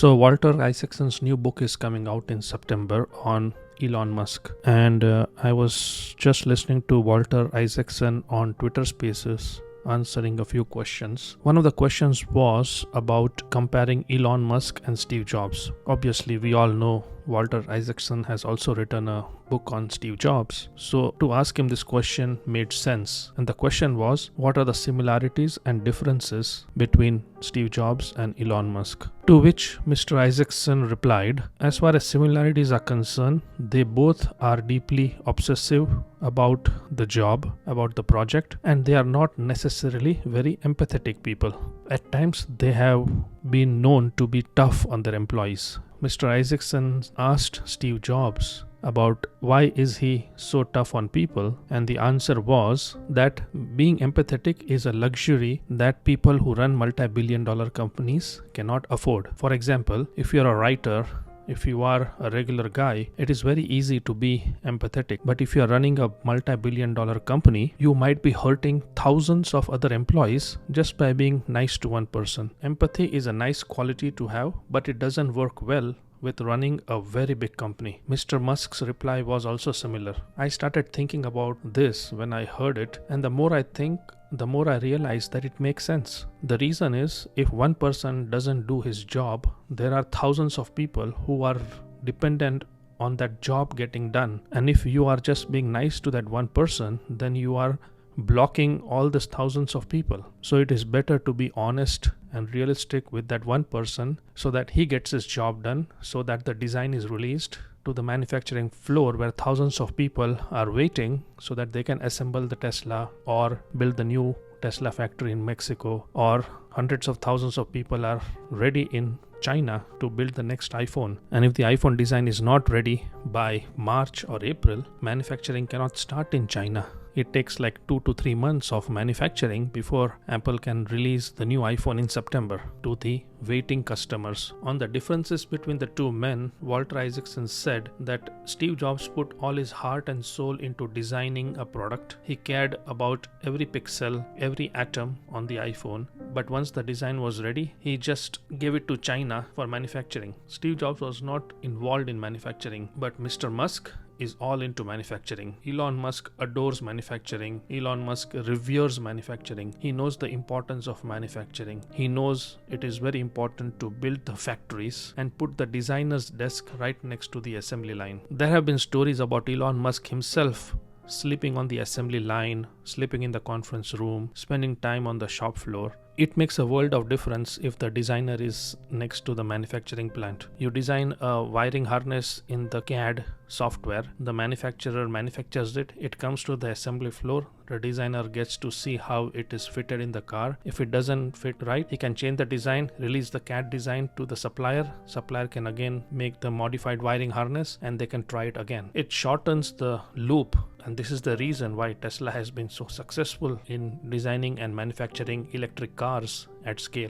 So, Walter Isaacson's new book is coming out in September on Elon Musk. And I was just listening to Walter Isaacson on Twitter Spaces answering a few questions. One of the questions was about comparing Elon Musk and Steve Jobs. Obviously, we all know Walter Isaacson has also written a book on Steve Jobs. So to ask him this question made sense. And the question was, what are the similarities and differences between Steve Jobs and Elon Musk? To which Mr. Isaacson replied, as far as similarities are concerned, they both are deeply obsessive about the job, about the project, and they are not necessarily very empathetic people. At times, they have been known to be tough on their employees. Mr. Isaacson asked Steve Jobs about why is he so tough on people, and the answer was that being empathetic is a luxury that people who run multi-billion-dollar companies cannot afford. For example, if you're a writer, if you are a regular guy, it is very easy to be empathetic. But if you are running a multi-billion-dollar company, you might be hurting thousands of other employees just by being nice to one person. Empathy is a nice quality to have, but it doesn't work well with running a very big company. Mr. Musk's reply was also similar. I started thinking about this when I heard it, and the more I think, the more I realize that it makes sense. The reason is, if one person doesn't do his job, there are thousands of people who are dependent on that job getting done. And if you are just being nice to that one person, then you are blocking all these thousands of people. So it is better to be honest and realistic with that one person so that he gets his job done, so that the design is released to the manufacturing floor where thousands of people are waiting so that they can assemble the Tesla or build the new Tesla factory in Mexico, or hundreds of thousands of people are ready in China to build the next iPhone. And if the iPhone design is not ready by March or April, manufacturing cannot start in China. It takes like 2 to 3 months of manufacturing before Apple can release the new iPhone in September to the waiting customers. On the differences between the two men, Walter Isaacson said that Steve Jobs put all his heart and soul into designing a product. He cared about every pixel, every atom on the iPhone. But once the design was ready, he just gave it to China for manufacturing. Steve Jobs was not involved in manufacturing, but Mr. Musk is all into manufacturing. Elon Musk adores manufacturing. Elon Musk reveres manufacturing. He knows the importance of manufacturing. He knows it is very important to build the factories and put the designer's desk right next to the assembly line. There have been stories about Elon Musk himself sleeping on the assembly line, sleeping in the conference room, spending time on the shop floor. It makes a world of difference if the designer is next to the manufacturing plant. You design a wiring harness in the CAD software, the manufacturer manufactures it, it comes to the assembly floor, the designer gets to see how it is fitted in the car. If it doesn't fit right, he can change the design, release the CAD design to the supplier. Supplier can again make the modified wiring harness and they can try it again. It shortens the loop, and this is the reason why Tesla has been so successful in designing and manufacturing electric cars at scale.